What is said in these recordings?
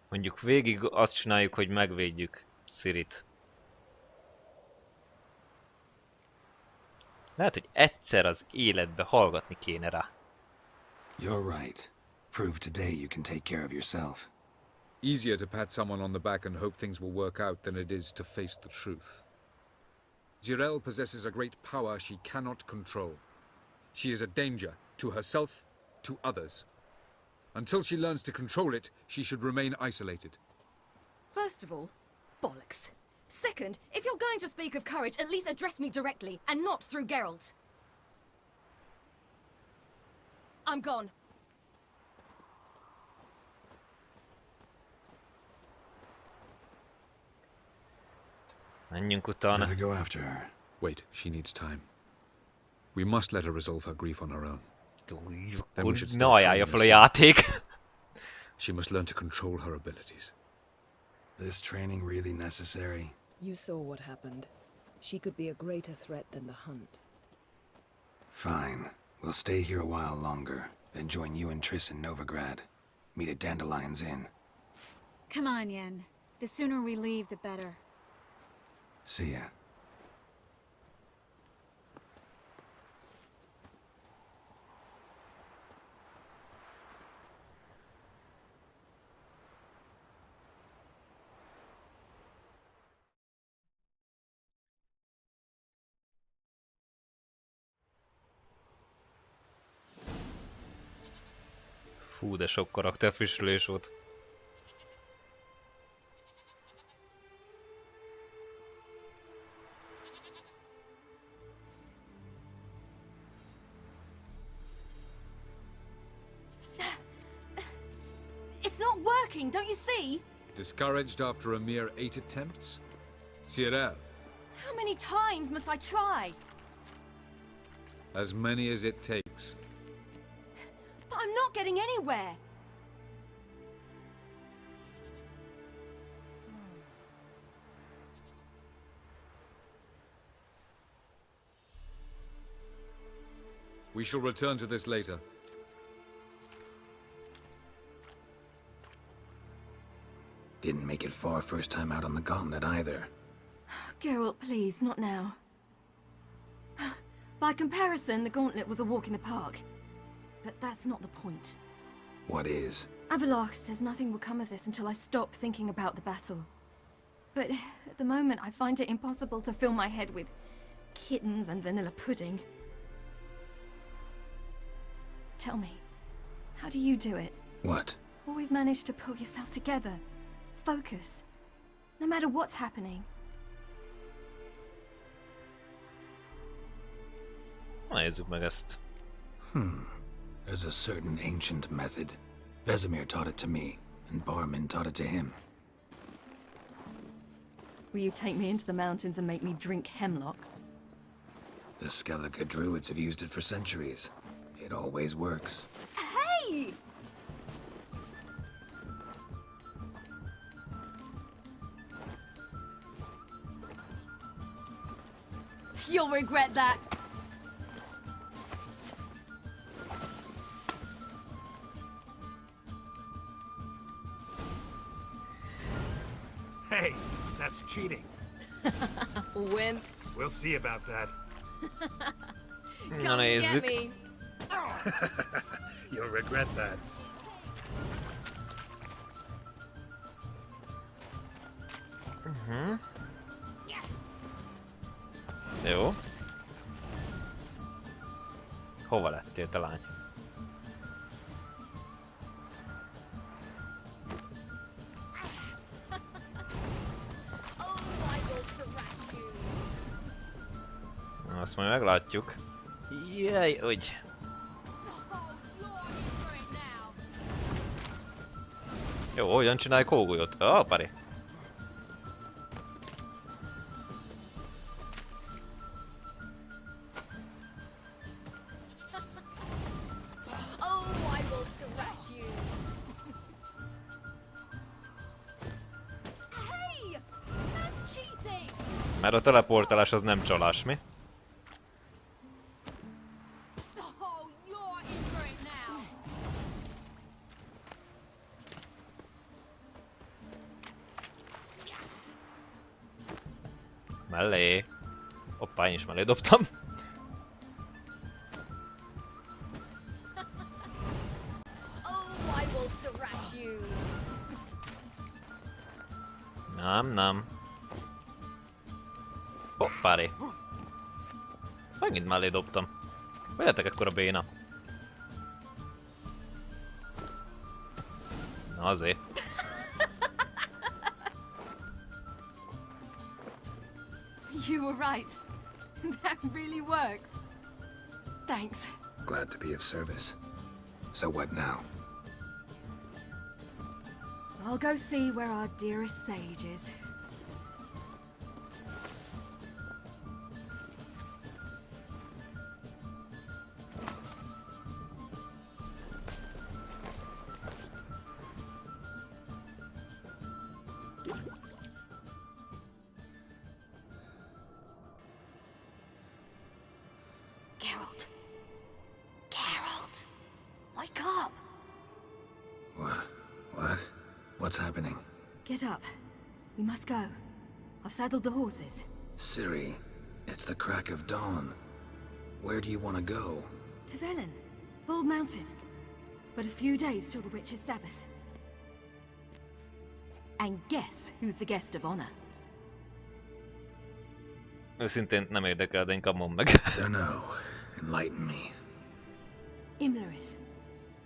Mondjuk végig azt csináljuk, hogy megvédjük Cirit. Lehet, hogy egyszer az életbe hallgatni kéne rá. You're right. Prove today you can take care of yourself. Easier to pat someone on the back and hope things will work out than it is to face the truth. Jirel possesses a great power she cannot control. She is a danger to herself, to others. Until she learns to control it, she should remain isolated. First of all, bollocks. Second, if you're going to speak of courage, at least address me directly, and not through Geralt. I'm gone. Menjünk utána. Better go after her. Wait, she needs time. We must let her resolve her grief on her own. Then we should Ne start ajánlja training fel a her játék. She must learn to control her abilities. This training really necessary? You saw what happened. She could be a greater threat than the hunt. Fine. We'll stay here a while longer, then join you and Triss in Novigrad. Meet at Dandelion's Inn. Come on, Yen. The sooner we leave, the better. See ya. Fú, de sok karakterfrissülés volt. It's not working, don't you see? Discouraged after a mere 8 attempts? Cyril, How many times must I try? as many as it takes. But I'm not getting anywhere. We shall return to this later. Didn't make it far first time out on the gauntlet either. Geralt, please, not now. By comparison, the gauntlet was a walk in the park. But that's not the point. What is? Avalach says nothing will come of this until I stop thinking about the battle. But at the moment, I find it impossible to fill my head with kittens and vanilla pudding. Tell me, how do you do it? What? Always manage to pull yourself together. Focus. No matter what's happening. Nézzük meg ezt. There's a certain ancient method. Vesemir taught it to me, and Barman taught it to him. Will you take me into the mountains and make me drink hemlock? The Skellige druids have used it for centuries. It always works. Hey! You'll regret that. Hey, that's cheating. Wimp. We'll see about that. Na Come get nézzük. me. You'll regret that. Jó. Hova lettél, te lány? Oh, I will thrash you. Azt majd meglátjuk. Jaj, úgy. Oh, you're in for it now. Jó, hogyan csinálj kógolyot? Ah, pari. Oh, I will thrash you. Hey! That's cheating! Mert a teleportálás az nem csalás, mi? Oh, you're in for it now. Mellé. Hoppá, én is mellé dobtam. Oh, I will thrash you. Nem. Hoppáré. Ezt megint mellé dobtam. Vegyetek ekkora béna. Na azért. You were right. That really works. Thanks. Glad to be of service. So what now? I'll go see where our dearest sage is. Geralt. Geralt. Wake up. What? What's happening? Get up. We must go. I've saddled the horses. Ciri, it's the crack of dawn. Where do you want to go? To Velen. Bald Mountain. But a few days till the Witch's Sabbath. And guess who's the guest of honor? Őszintén nem érdekel, de inkább mondd meg. Don't know. Enlighten me. Imlerith.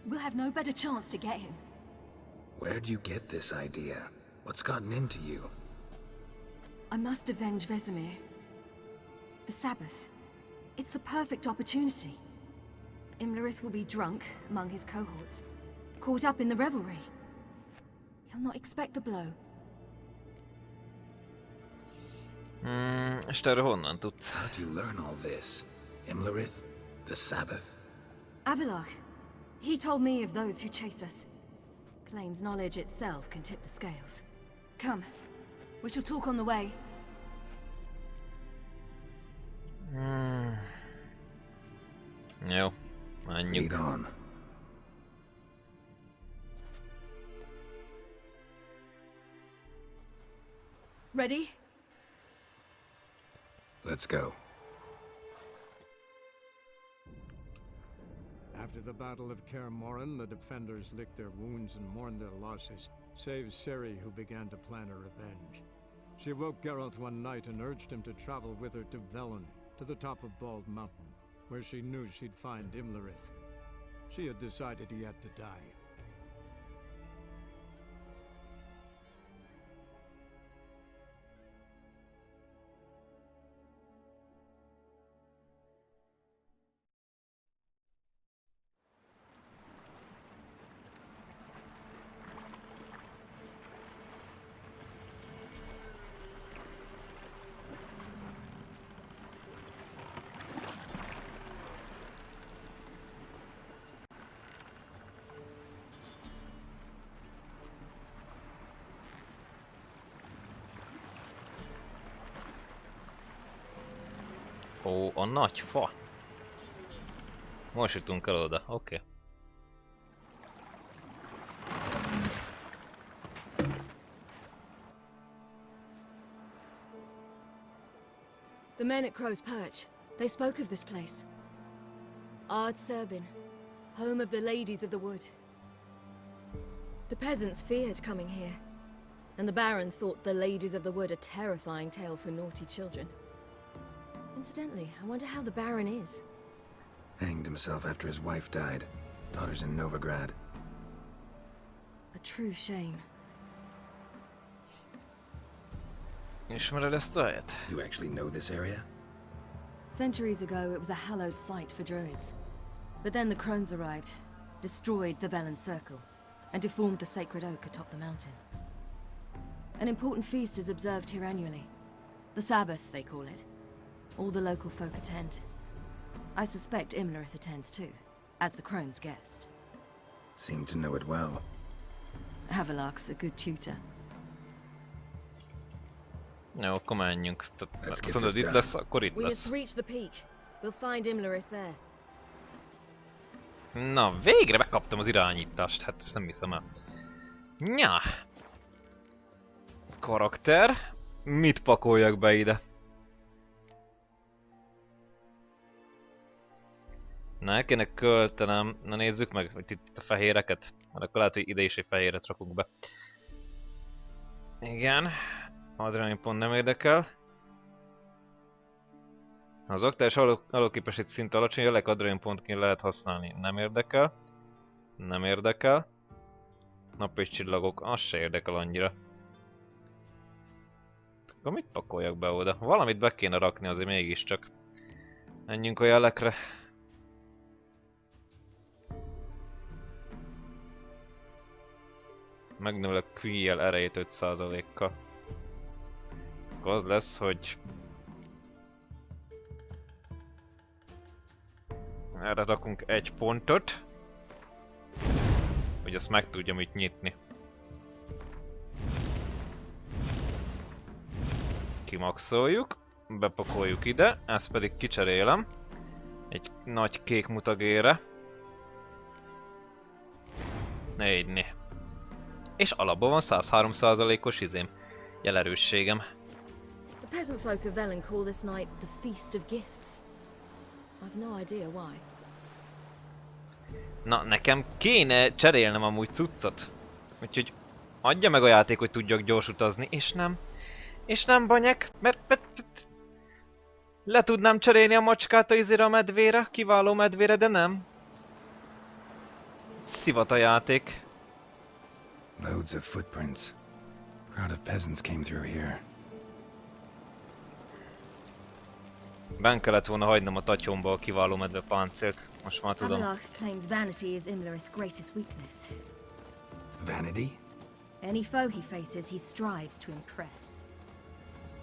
We'll have no better chance to get him. Where'd you get this idea? What's gotten into you? I must avenge Vesemir. The Sabbath. It's the perfect opportunity. Imlerith will be drunk among his cohorts, caught up in the revelry. He'll not expect the blow. És te erről honnan tudsz? How'd you learn all this? Imlerith? The Sabbath? Avilark. He told me of those who chase us. Claims knowledge itself can tip the scales. Come. We shall talk on the way. Jó, menjünk. Lead on. Ready? Let's go. After the Battle of Kaer Morhen, the defenders licked their wounds and mourned their losses, save Ciri, who began to plan her revenge. She woke Geralt one night and urged him to travel with her to Velen, to the top of Bald Mountain, where she knew she'd find Imlerith. She had decided he had to die. Ó, a nagy fa. Most jutunk el oda, oké. The men at Crow's Perch. They spoke of this place. Ard Serbin, home of the Ladies of the Wood. The peasants feared coming here, and the Baron thought the Ladies of the Wood a terrifying tale for naughty children. Incidentally, I wonder how the Baron is. Hanged himself after his wife died. Daughter's in Novigrad. A true shame. Ismered ezt a helyet? You actually know this area? Centuries ago, it was a hallowed site for druids. But then the crones arrived, destroyed the Velen Circle, and deformed the sacred oak atop the mountain. An important feast is observed here annually. The Sabbath, they call it. All the local folk attend. I suspect Imlerith attends too, as the crone's guest. Seem to know it well. Avilark's a good tutor. Jó, akkor menjünk. Tehát, Let's azt get mondod, this itt done. lesz, akkor itt We must lesz. reach the peak. We'll find Imlerith there. Na, végre megkaptam az irányítást, hát ezt nem hiszem el. Nya. Karakter. Mit pakoljak be ide? Na, el kéne költenem. Na nézzük meg, hogy itt a fehéreket. Mert akkor lehet, hogy ide is egy fehéret rakunk be. Igen. Adrenalin pont nem érdekel. Ha az aktuális alóképesség szint alacsony, jelenleg adrenalin pontként lehet használni. Nem érdekel. Nem érdekel. Nap és csillagok, az se érdekel annyira. Akkor mit pakoljak be oda? Valamit be kéne rakni azért mégiscsak. Menjünk a jelekre. Megnövel a QL erejét 5%-kal. Akkor az lesz, hogy... erre rakunk egy pontot. Hogy azt meg tudjam itt nyitni. Kimaxoljuk. Bepakoljuk ide. Ezt pedig kicserélem. Egy nagy kék mutagére. Egyné. És alapból van 103%-os izém. Jelerősségem. The peasant folk of Velen call this night the Feast of Gifts. I've no idea why. Na, nekem kéne cserélnem amúgy cuccot. Úgyhogy adja meg a játék, hogy tudjak gyors utazni, és nem. És nem, Banyek, mert le tudnám cserélni a macskát a izére a medvére, kiváló medvére, de nem. Szivat a játék. Loads of footprints. Crowd of peasants came through here. Ben kellett volna hagynom a tatyomba a kiváló medve páncélt. Most már tudom. Avalok claims vanity is Imlerith's greatest weakness. Vanity? Any foe he faces, he strives to impress.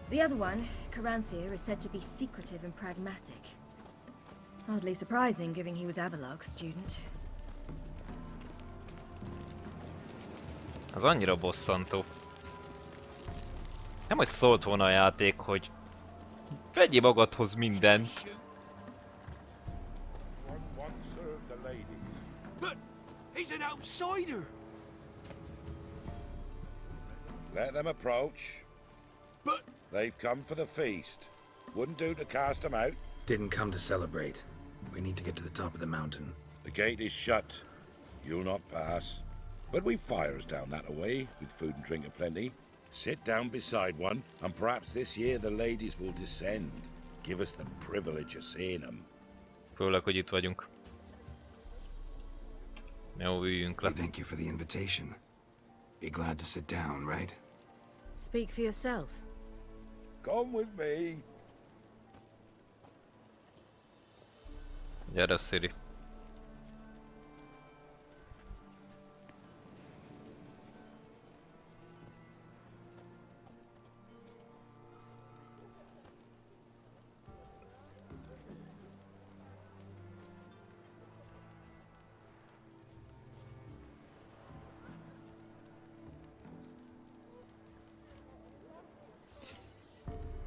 The other one, Caranthir, is said to be secretive and pragmatic. Hardly surprising, given he was Avalok's student. Az annyira bosszantó. Nem, hogy szólt volna a játék, hogy vegyél magadhoz mindent. But he's an outsider. Let them approach. But They've come for the feast. Wouldn't do to cast them out. Didn't come to celebrate. We need to get to the top of the mountain. The gate is shut. You'll not pass. But we've fires down that away, with food and drink aplenty. Sit down beside one, and perhaps this year the ladies will descend. Give us the privilege of seeing them. Főleg, hogy itt vagyunk. Jó, üljünk le. We thank you for the invitation. Be glad to sit down, right? Speak for yourself. Come with me. Gyere, Siri.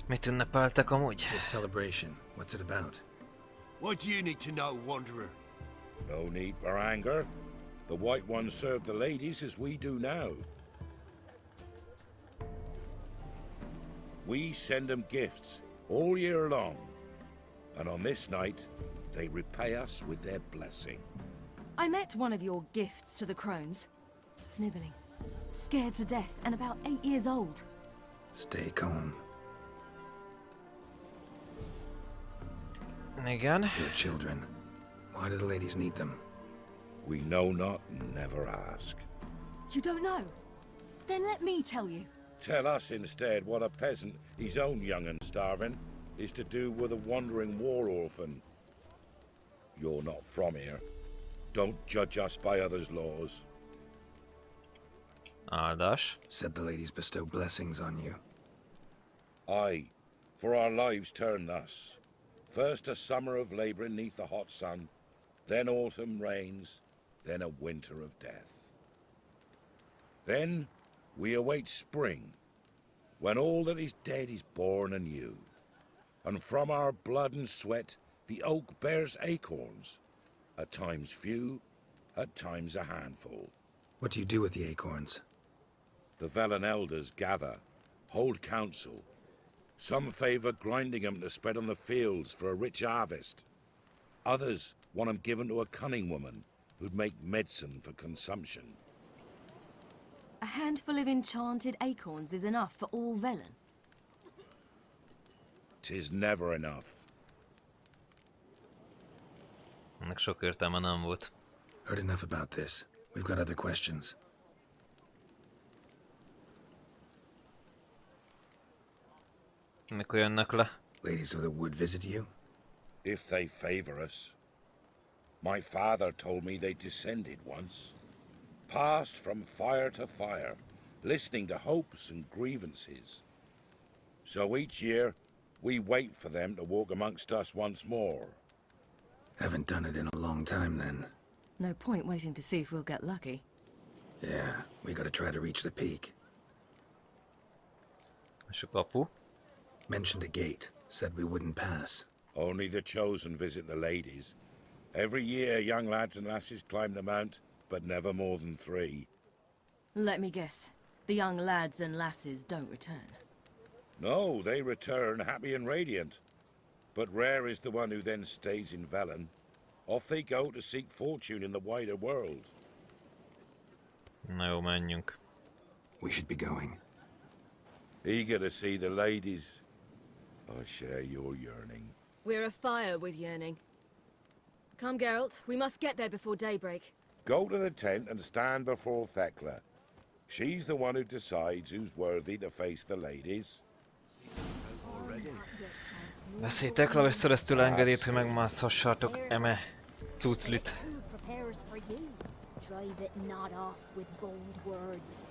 Mit ünnepeltek amúgy? This celebration, what's it about? what do you need to know, Wanderer? No need for anger. The White Ones serve the ladies as we do now. We send them gifts all year long. And on this night, they repay us with their blessing. I met one of your gifts to the crones. Sniveling. Scared to death and about 8 years old. Stay calm. Igen. Your children. Why do the ladies need them? We know not and never ask. You don't know? Then let me tell you. Tell us instead what a peasant, his own young and starving, is to do with a wandering war orphan. You're not from here. Don't judge us by others' laws. Áldás. Said the ladies bestow blessings on you. Aye, for our lives turn thus. First a summer of labouring neath the hot sun, then autumn rains, then a winter of death. Then we await spring, when all that is dead is born anew. And from our blood and sweat the oak bears acorns, at times few, at times a handful. What do you do with the acorns? The Velen elders gather, hold council. Some favour grinding them to spread on the fields for a rich harvest. Others want 'em given to a cunning woman who'd make medicine for consumption. A handful of enchanted acorns is enough for all Velen. 'Tis never enough. Ennek sok értelme nem volt. Heard enough about this. We've got other questions. Mikor jönnek le? Ladies of the wood visit you? If they favor us. My father told me they descended once. Passed from fire to fire, listening to hopes and grievances. So each year, we wait for them to walk amongst us once more. Haven't done it in a long time then. No point waiting to see if we'll get lucky. Yeah, we gotta try to reach the peak. És a kapu? Mentioned a gate. Said we wouldn't pass. Only the chosen visit the ladies. Every year, young lads and lasses climb the mount, but never more than 3. Let me guess. The young lads and lasses don't return. No, they return happy and radiant. But rare is the one who then stays in Velen. Off they go to seek fortune in the wider world. Na jó, menjünk. We should be going. Eager to see the ladies. I share your yearning. We're afire with yearning. Come, Geralt. We must get there before daybreak. Go to the tent and stand before Thekla. She's the one who decides who's worthy to face the ladies. Beszéltek le, és szerez tőle engedélyt, hogy megmászhassátok eme cuclit. Drive it not off with bold words.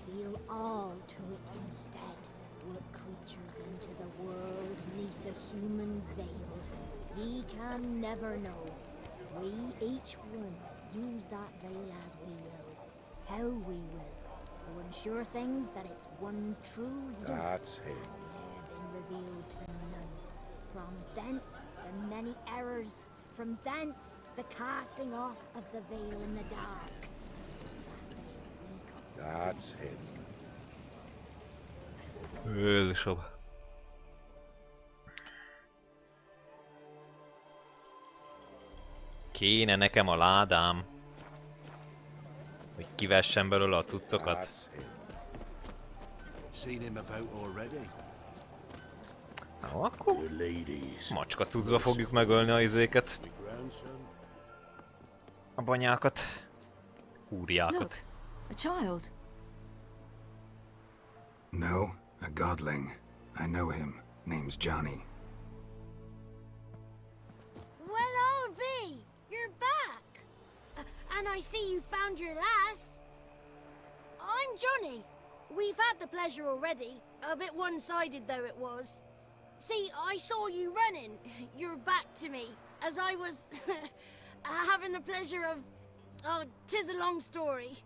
Feel all to it instead. What creatures into the world neath a human veil. Ye can never know. We each one use that veil as we will, how we will, to ensure things that its one true use That's has him. ne'er been revealed to none. From thence the many errors, from thence the casting off of the veil in the dark. That's him. Jézusom. Kéne nekem a ládám, hogy kivessem belőle a cuccokat. That's him. Seen him about already. Na, akkor The ladies. macska cuccba fogjuk megölni a izéket. My grandson. A banyákat. Úriákat. Look, a child. No, a godling. I know him. Name's Johnny. Well, old B, you're back. And I see you found your lass. I'm Johnny. We've had the pleasure already. A bit one-sided though it was. See, I saw you running, your back to me, as I was having the pleasure of... Oh, 'tis a long story.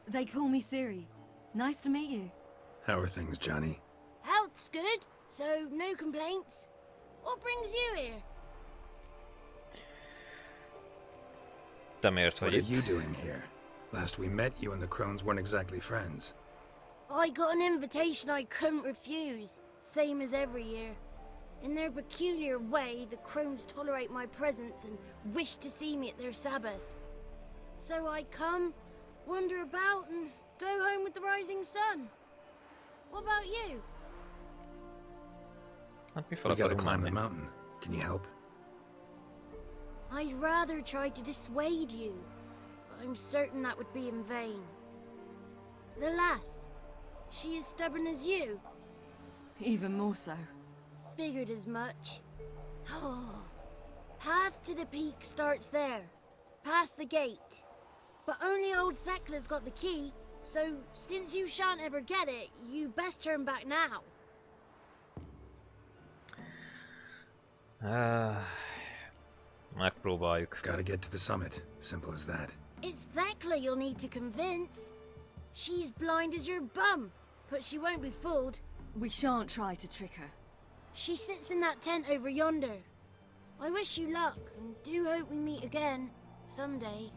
They call me Ciri. Nice to meet you. How are things, Johnny? Health's good, so no complaints. What brings you here? Te miért What vagy are you itt? doing here? Last we met, you and the crones weren't exactly friends. I got an invitation I couldn't refuse, same as every year. In their peculiar way, the crones tolerate my presence and wish to see me at their Sabbath. So I come, wander about, and go home with the rising sun. What about you? Hát mi fel We gotta akarunk climb the menni? mountain. Can you help? I'd rather try to dissuade you. I'm certain that would be in vain. The lass, she as stubborn as you. Even more so. Figured as much. Oh. Path to the peak starts there, past the gate. But only old Thekla's got the key, so since you shan't ever get it, you best turn back now. Megpróbáljuk. Gotta get to the summit. Simple as that. It's Thekla you'll need to convince. She's blind as your bum, but she won't be fooled. We shan't try to trick her. She sits in that tent over yonder. I wish you luck, and do hope we meet again, someday.